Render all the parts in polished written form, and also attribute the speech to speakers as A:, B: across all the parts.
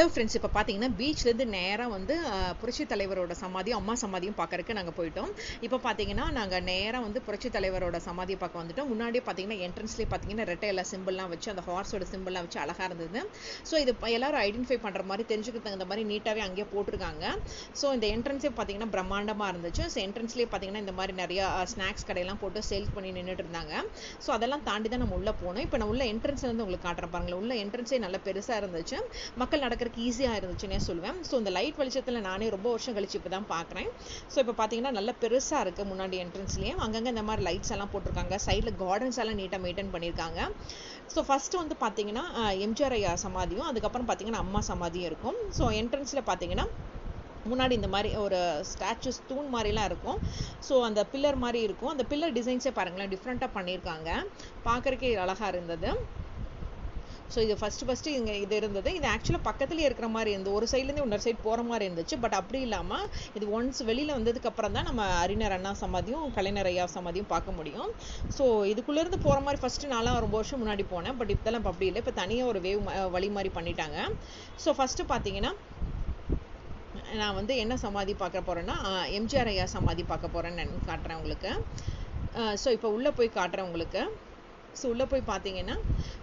A: Hello friends, இப்போ பார்த்தீங்கன்னா பீச்லேருந்து நேராக வந்து புரட்சி தலைவரோட சமாதியும் அம்மா சமாதியும் பார்க்கறதுக்கு நாங்கள் போயிட்டோம். இப்போ பார்த்தீங்கன்னா நாங்கள் நேராக வந்து புரட்சி தலைவரோட சமாதியை பார்க்க வந்துட்டோம். முன்னாடியே பார்த்தீங்கன்னா என்ட்ரன்ஸ்லேயே பார்த்தீங்கன்னா ரெட்டை எல்லா சிம்பிள்லாம் வச்சு அந்த ஹார்ஸோட சிம்பிள்லாம் வச்சு அழகாக இருந்தது. ஸோ இது எல்லாரும் ஐடென்டிஃபை பண்ணுற மாதிரி தெரிஞ்சுக்கிட்டு தகுந்த மாதிரி நீட்டாகவே அங்கேயே போட்டிருக்காங்க. ஸோ இந்த என்ட்ரன்ஸே பார்த்தீங்கன்னா பிரம்மாண்டமாக இருந்துச்சு. ஸோ என்ட்ரன்ஸ்லேயே பார்த்தீங்கன்னா இந்த மாதிரி நிறையா ஸ்நாக்ஸ் கடையெல்லாம் போட்டு சேல்ஸ் பண்ணி நின்றுட்டு இருந்தாங்க. ஸோ அதெல்லாம் தாண்டி தான் நம்ம உள்ளே போனோம். இப்போ நான் உள்ள என்ட்ரன்ஸ்லேருந்து உங்களுக்கு காட்டுறேன் பாருங்களேன். உள்ள என்ட்ரன்ஸே நல்ல பெருசாக இருந்துச்சு, மக்கள் நடக்கிறதுக்கு ஈஸியாக இருந்துச்சுன்னே சொல்லுவேன். ஸோ இந்த லைட் வெளிச்சத்தில் நானே ரொம்ப வருஷம் கழிச்சு இப்போ தான் பார்க்குறேன். ஸோ இப்போ பார்த்தீங்கன்னா நல்ல பெருசாக இருக்குது. முன்னாடி என்ட்ரன்ஸ்லேயே அங்கங்கே இந்த மாதிரி லைட்ஸ் எல்லாம் போட்டிருக்காங்க. சைடில் கார்டன்ஸ் எல்லாம் நீட்டாக மெயின்டைன் பண்ணியிருக்காங்க. ஸோ ஃபஸ்ட்டு வந்து பார்த்தீங்கன்னா எம்ஜிஆர் ஐயா சமாதியும் அதுக்கப்புறம் பார்த்தீங்கன்னா அம்மா சமாதியும் இருக்கும். ஸோ என்ட்ரன்ஸில் பார்த்தீங்கன்னா முன்னாடி இந்த மாதிரி ஒரு ஸ்டாச்சுஸ் தூண் மாதிரிலாம் இருக்கும். ஸோ அந்த பில்லர் மாதிரி இருக்கும். அந்த பில்லர் டிசைன்ஸே பாருங்களேன் டிஃப்ரெண்ட்டாக பண்ணியிருக்காங்க. பார்க்குறக்கே அழகாக இருந்தது. ஸோ இது ஃபஸ்ட்டு இங்கே இது இருந்தது. இது ஆக்சுவலாக பக்கத்துலேயே இருக்கிற மாதிரி இருந்தது. ஒரு சைட்லேருந்து இன்னொரு சைட் போகிற மாதிரி இருந்துச்சு. பட் அப்படி இல்லாமல் இது ஒன்ஸ் வெளியில் வந்ததுக்கப்புறம் தான் நம்ம அறிஞர் அண்ணா சமாதியும் கலைஞர் ஐயா சமாதியும் பார்க்க முடியும். ஸோ இதுக்குள்ளேருந்து போகிற மாதிரி ஃபஸ்ட்டு நான்லாம் ரொம்ப வருஷம் முன்னாடி போனேன். பட் இப்போலாம் அப்படி இல்லை. இப்போ தனியாக ஒரு வழி மாதிரி பண்ணிட்டாங்க. ஸோ ஃபஸ்ட்டு பார்த்தீங்கன்னா நான் வந்து என்ன சமாதி பார்க்க போகிறேன்னா எம்ஜிஆர் ஐயா சமாதி பார்க்க போகிறேன்னு காட்டுறேன் உங்களுக்கு. ஸோ இப்போ உள்ளே போய் காட்டுறேன் உங்களுக்கு. ஸோ உள்ளே போய் பார்த்தீங்கன்னா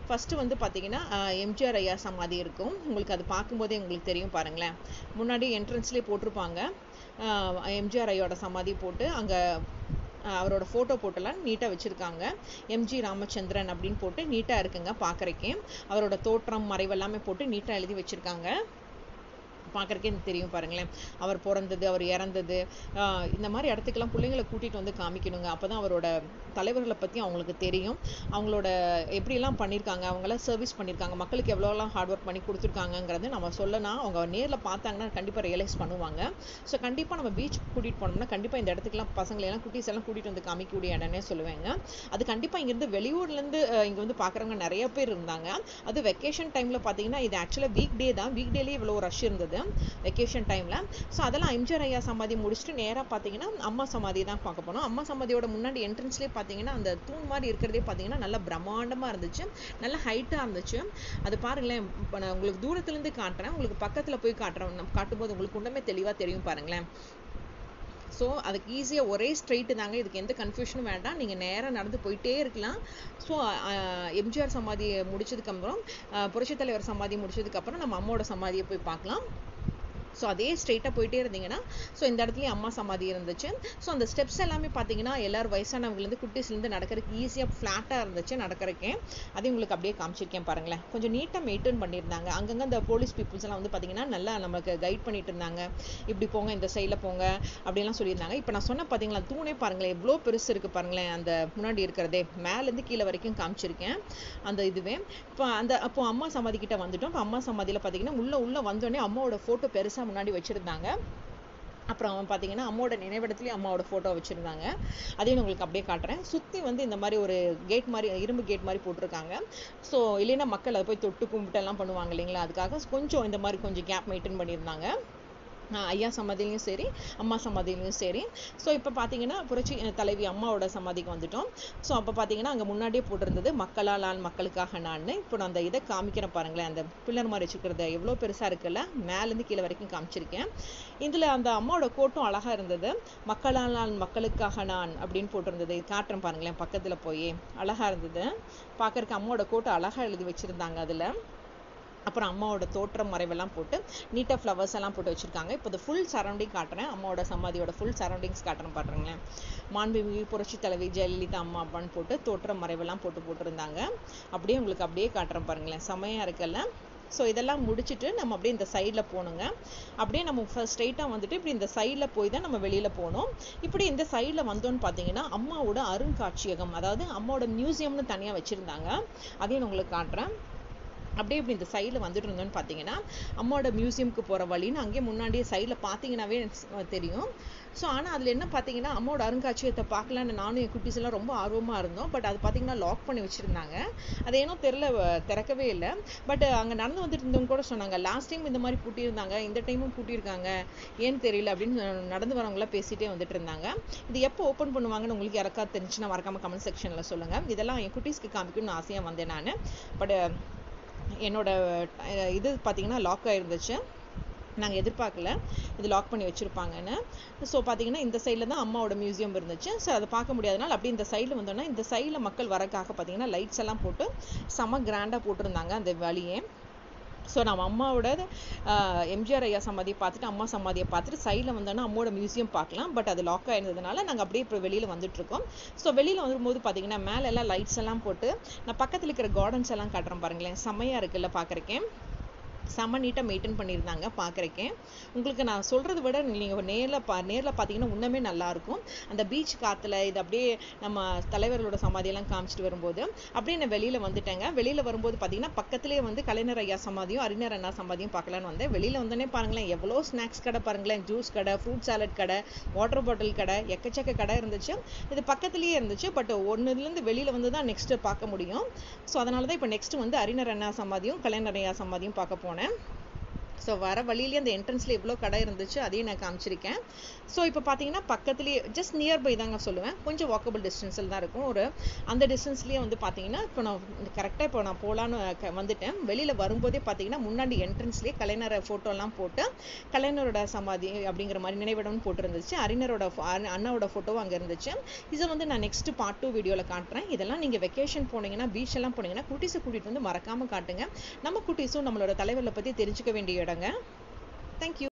A: ஃபஸ்ட்டு வந்து பார்த்தீங்கன்னா எம்ஜிஆர் ஐயா சமாதி இருக்கும். உங்களுக்கு அது பார்க்கும்போதே உங்களுக்கு தெரியும் பாருங்களேன். முன்னாடி என்ட்ரன்ஸ்லேயே போட்டிருப்பாங்க எம்ஜிஆர் ஐயோட சமாதி போட்டு அங்கே அவரோட ஃபோட்டோ போட்டெல்லாம் நீட்டாக வச்சுருக்காங்க. எம்ஜி ராமச்சந்திரன் அப்படின்னு போட்டு நீட்டாக இருக்குங்க பார்க்குறக்கே. அவரோட தோற்றம் மறைவெல்லாமே போட்டு நீட்டாக எழுதி வச்சுருக்காங்க. பார்க்குறக்கே எனக்கு தெரியும் பாருங்களேன். அவர் பிறந்தது, அவர் இறந்தது, இந்த மாதிரி இடத்துக்கெல்லாம் பிள்ளைங்களை கூட்டிகிட்டு வந்து காமிக்கணுங்க. அப்போ தான் அவரோட தலைவர்களை பற்றி அவங்களுக்கு தெரியும். அவங்களோட எப்படியெல்லாம் பண்ணியிருக்காங்க, அவங்களாம் சர்வீஸ் பண்ணியிருக்காங்க, மக்களுக்கு எவ்வளோலாம் ஹார்ட் ஒர்க் பண்ணி கொடுத்துருக்காங்கங்கிறது நம்ம சொல்லலாம். அவங்க நேரில் பார்த்தாங்கன்னா கண்டிப்பாக ரியலைஸ் பண்ணுவாங்க. ஸோ கண்டிப்பாக நம்ம பீச் கூட்டிகிட்டு போனோம்னா கண்டிப்பாக இந்த இடத்துக்குலாம் பசங்களெல்லாம் குட்டீஸ் எல்லாம் கூட்டிகிட்டு வந்து காமிக்கக்கூடிய இடம்னே சொல்லுவேங்க. அது கண்டிப்பாக இங்கேருந்து வெளியூர்லேருந்து இங்கே வந்து பார்க்குறவங்க நிறைய பேர் இருந்தாங்க. அது வெக்கேஷன் டைமில் பார்த்தீங்கன்னா இது ஆக்சுவலாக வீக் டே தான். வீக் டேலேயே இவ்வளோ ரஷ் இருந்தது வெக்கேஷன் டைமில். ஸோ அதெல்லாம் எம்ஜிஆர் ஐயா சமாதி முடிச்சுட்டு நேராக பார்த்தீங்கன்னா அம்மா சமாதி தான் பார்க்க போனோம். அம்மா சமாதியோட முன்னாடி என்ட்ரன்ஸ்லேயே பார்த்தீங்கன்னா அந்த தூண் மாதிரி இருக்கிறதே பார்த்தீங்கன்னா நல்லா பிரம்மாண்டமாக இருந்துச்சு, நல்ல ஹைட்டாக இருந்துச்சு. அது பாருங்களேன். இப்போ நான் உங்களுக்கு தூரத்துலேருந்து காட்டுறேன், உங்களுக்கு பக்கத்தில் போய் காட்டும்போது உங்களுக்கு ஒன்றுமே தெளிவாக தெரியும் பாருங்களேன். ஸோ அதுக்கு ஈஸியாக ஒரே ஸ்ட்ரெயிட்டு தாங்க. இதுக்கு எந்த கன்ஃபியூஷனும் வேண்டாம். நீங்கள் நேராக நடந்து போயிட்டே இருக்கலாம். ஸோ எம்ஜிஆர் சமாதி முடிச்சதுக்கப்புறம் புரட்சித் தலைவர் சமாதி முடிச்சதுக்கப்புறம் நம்ம அம்மாவோட சமாதியை போய் பார்க்கலாம். ஸோ அதே ஸ்ட்ரெயிட்டாக போயிட்டே இருந்தீங்கன்னா ஸோ இந்த இடத்துலையும் அம்மா சமாதி இருந்துச்சு. ஸோ அந்த ஸ்டெப்ஸ் எல்லாமே பார்த்தீங்கன்னா எல்லாரும் வயசானவங்கலேருந்து குட்டீஸ்லேருந்து நடக்கிறதுக்கு ஈஸியாக ஃப்ளாட்டாக இருந்துச்சு நடக்கிறக்கே. அதையும் உங்களுக்கு அப்படியே காமிச்சிருக்கேன் பாருங்களேன். கொஞ்சம் நீட்டாக மெயின்டைன் பண்ணியிருந்தாங்க. அங்கங்கே இந்த போலீஸ் பீப்புள்ஸ் எல்லாம் வந்து பார்த்தீங்கன்னா நல்லா நமக்கு கைட் பண்ணிட்டு இருந்தாங்க. இப்படி போங்க, இந்த சைடில் போங்க அப்படின்லாம் சொல்லியிருந்தாங்க. இப்போ நான் சொன்ன பார்த்தீங்களா தூணே பாருங்களேன் எவ்வளோ பெருசு இருக்குது பாருங்களேன். அந்த முன்னாடி இருக்கிறதே மேலேருந்து கீழே வரைக்கும் காமிச்சிருக்கேன் அந்த இதுவே. இப்போ அப்போ அம்மா சமாதி கிட்ட வந்துட்டோம். இப்போ அம்மா சமாதியில் பார்த்தீங்கன்னா உள்ளே வந்தோடனே அம்மாவோட ஃபோட்டோ பெருசாக முன்னாடி வச்சுருந்தாங்க. அப்புறம் பார்த்தீங்கன்னா அம்மாவோட நினைவிடத்துலேயும் அம்மாவோட ஃபோட்டோ வச்சுருந்தாங்க. அதையும் உங்களுக்கு அப்படியே காட்டுறேன். சுற்றி வந்து இந்த மாதிரி ஒரு கேட் மாதிரி இரும்பு கேட் மாதிரி போட்டிருக்காங்க. ஸோ இல்லைன்னா மக்கள் அதை போய் தொட்டு கும்பிட்டெல்லாம் பண்ணுவாங்க இல்லைங்களா, அதுக்காக கொஞ்சம் இந்த மாதிரி கொஞ்சம் கேப் மெயின்டைன் பண்ணியிருந்தாங்க ஐயா சமாதிலையும் சரி அம்மா சமாதிலையும் சரி. ஸோ இப்போ பார்த்தீங்கன்னா புரட்சி தலைவி அம்மாவோட சமாதிக்கு வந்துட்டோம். ஸோ அப்போ பார்த்தீங்கன்னா அங்கே முன்னாடியே போட்டிருந்தது மக்களால் நான் மக்களுக்காக நான். இப்போ நான் அந்த இதை காமிக்கிறேன் பாருங்களேன். அந்த பில்லர் மாதிரி வச்சுக்கிறது எவ்வளோ பெருசாக இருக்குல்ல, மேலேருந்து கீழே வரைக்கும் காமிச்சிருக்கேன். இதில் அந்த அம்மாவோட கோட்டும் அழகாக இருந்தது. மக்களால் நான் மக்களுக்காக நான் அப்படின்னு போட்டிருந்தது. காட்டுறேன் பாருங்களேன், பக்கத்தில் போய் அழகாக இருந்தது பார்க்குறக்கு. அம்மாவோட கோட்டை அழகாக எழுதி வச்சுருந்தாங்க அதில். அப்புறம் அம்மாவோட தோற்றம் மறைவெல்லாம் போட்டு நீட்டாக ஃப்ளவர்ஸ் எல்லாம் போட்டு வச்சுருக்காங்க. இப்போ இது ஃபுல் சரௌண்டிங் காட்டுறேன். அம்மாவோட சமாதியோட ஃபுல் சரௌண்டிங்ஸ் காட்டுறேன் பாருங்களேன். மாண்புமிகு புரட்சி தலைவி ஜெயலலிதா அம்மா அப்பான்னு போட்டு தோற்றம் மறைவெல்லாம் போட்டிருந்தாங்க. அப்படியே உங்களுக்கு அப்படியே காட்டுறேன் பாருங்களேன், செமையாக இருக்குல்ல. ஸோ இதெல்லாம் முடிச்சுட்டு நம்ம அப்படியே இந்த சைடில் போகணுங்க. அப்படியே நம்ம ஸ்ட்ரைட்டாக வந்துட்டு இப்படி இந்த சைடில் போய் தான் நம்ம வெளியில் போகணும். இப்படி இந்த சைடில் வந்தோன்னு பார்த்தீங்கன்னா அம்மாவோட அருங்காட்சியகம், அதாவது அம்மாவோட மியூசியம்னு தனியாக வச்சுருந்தாங்க. அதையும் நான் உங்களுக்கு காட்டுறேன். அப்படியே இப்படி இந்த சைடில் வந்துட்டு இருந்தோன்னு பார்த்தீங்கன்னா அம்மாவோட மியூசியமுக்கு போகிற வழின்னு அங்கேயே முன்னாடியே சைடில் பார்த்தீங்கன்னாவே தெரியும். ஸோ ஆனால் அதில் என்ன பார்த்தீங்கன்னா அம்மாவோட அருங்காட்சியகத்தை பார்க்கலான்னு நானும் என் குட்டீஸ் எல்லாம் ரொம்ப ஆர்வமாக இருந்தோம். பட் அது பார்த்தீங்கன்னா லாக் பண்ணி வச்சுருந்தாங்க. அது ஏனோ திறக்கவே இல்லை. பட் அங்கே நடந்து வந்துட்டு இருந்தவங்க கூட சொன்னாங்க லாஸ்ட் டைம் இந்த மாதிரி பூட்டியிருந்தாங்க, இந்த டைமும் பூட்டியிருக்காங்க, ஏன்னு தெரியல அப்படின்னு நடந்து வரவங்களாம் பேசிகிட்டே வந்துட்டு இருந்தாங்க. இது எப்போ ஓப்பன் பண்ணுவாங்கன்னு உங்களுக்கு யாருக்காவது தெரிஞ்சுன்னா மறக்காமல் கமெண்ட் செக்ஷனில் சொல்லுங்கள். இதெல்லாம் என் குட்டீஸ்க்கு காமிக்கணும்னு ஆசையாக வந்தேன் நான். பட் என்னோட இது பார்த்தீங்கன்னா லாக் ஆயிருந்துச்சு. நாங்கள் எதிர்பார்க்கல இது லாக் பண்ணி வச்சுருப்பாங்கன்னு. ஸோ பார்த்தீங்கன்னா இந்த சைடில் தான் அம்மாவோட மியூசியம் இருந்துச்சு. ஸோ அதை பார்க்க முடியாதனால அப்படி இந்த சைடில் வந்தோன்னா இந்த சைடில் மக்கள் வரக்காக பார்த்தீங்கன்னா லைட்ஸ் எல்லாம் போட்டு செம கிராண்டாக போட்டிருந்தாங்க அந்த வழியே. ஸோ நம்ம அம்மாவோட எம்ஜிஆர் ஐயா சமாதியை பார்த்துட்டு அம்மா சமாதியை பார்த்துட்டு சைடில் வந்தோன்னா அம்மாவோட மியூசியம் பார்க்கலாம். பட் அது லாக் ஆயிருந்ததுனால நாங்கள் அப்படியே இப்போ வெளியில் வந்துட்டுருக்கோம். ஸோ வெளியில் வரும்போது பார்த்தீங்கன்னா மேலே எல்லாம் லைட்ஸ் எல்லாம் போட்டு நான் பக்கத்தில் இருக்கிற கார்டன்ஸ் எல்லாம் காட்டுறேன் பாருங்களேன். செம்மையாக இருக்குல்ல பார்க்குறக்கேன். செம்ம நீட்டாக மெயின்டைன் பண்ணியிருந்தாங்க பார்க்குறக்கேன். உங்களுக்கு நான் சொல்கிறத விட நீங்கள் நேரில் பார்த்தீங்கன்னா இன்னுமே நல்லாயிருக்கும். அந்த பீச் காற்றுல இது அப்படியே நம்ம தலைவர்களோட சமாதியெல்லாம் காமிச்சிட்டு வரும்போது அப்படியே நான் வெளியில் வந்துட்டேங்க. வெளியில் வரும்போது பார்த்தீங்கன்னா பக்கத்துலேயே வந்து கலைஞர் ஐயா சமாதியும் அறிஞர் அண்ணா சமாதியும் பார்க்கலான்னு வந்தேன். வெளியில் வந்தோடனே பாருங்களேன் எவ்வளோ ஸ்நாக்ஸ் கடை பாருங்களேன். ஜூஸ் கடை, ஃப்ரூட் சாலட் கடை, வாட்டர் பாட்டில் கடை, எக்கச்சக்க கடை இருந்துச்சு. இது பக்கத்துலேயே இருந்துச்சு. பட் ஒன்றுலேருந்து வெளியில் வந்து தான் நெக்ஸ்ட்டு பார்க்க முடியும். ஸோ அதனால தான் இப்போ நெக்ஸ்ட்டு வந்து அறிஞர் அண்ணா சமாதியும் கலைஞர் ஐயா சமாதியும் பார்க்க போனேன். ஸோ வர வழியிலே அந்த என்ட்ரன்ஸில் எவ்வளோ கடை இருந்துச்சு அதையும் நான் காமிச்சிருக்கேன். ஸோ இப்போ பார்த்தீங்கன்னா பக்கத்துலேயே ஜஸ்ட் நியர்பை தாங்க சொல்லுவேன். கொஞ்சம் வாக்கபிள் டிஸ்டன்ஸில் தான் இருக்கும். அந்த டிஸ்டன்ஸ்லேயே வந்து பார்த்தீங்கன்னா இப்போ நான் கரெக்டாக இப்போ நான் போகலான்னு வந்துட்டேன். வெளியில் வரும்போதே பார்த்தீங்கன்னா முன்னாடி என்ட்ரன்ஸ்லேயே கலைஞர் ஃபோட்டோலாம் போட்டு கலைஞரோட சமாதி அப்படிங்கிற மாதிரி நினைவிடம்னு போட்டுருந்துச்சு. அறிஞரோட அண்ணாவோட ஃபோட்டோவும் அங்கே இருந்துச்சு. இதை வந்து நான் நெக்ஸ்ட் பார்ட் 2 வீடியோவில் காட்டுறேன். இதெல்லாம் நீங்கள் வெக்கேஷன் போனீங்கன்னா பீச் எல்லாம் போனீங்கன்னா குட்டீஸை கூட்டிகிட்டு வந்து மறக்காமல் காட்டுங்க. நம்ம குட்டீஸும் நம்மளோட தலைவர்களை பற்றி தெரிஞ்சுக்க வேண்டிய இடங்க. Thank you.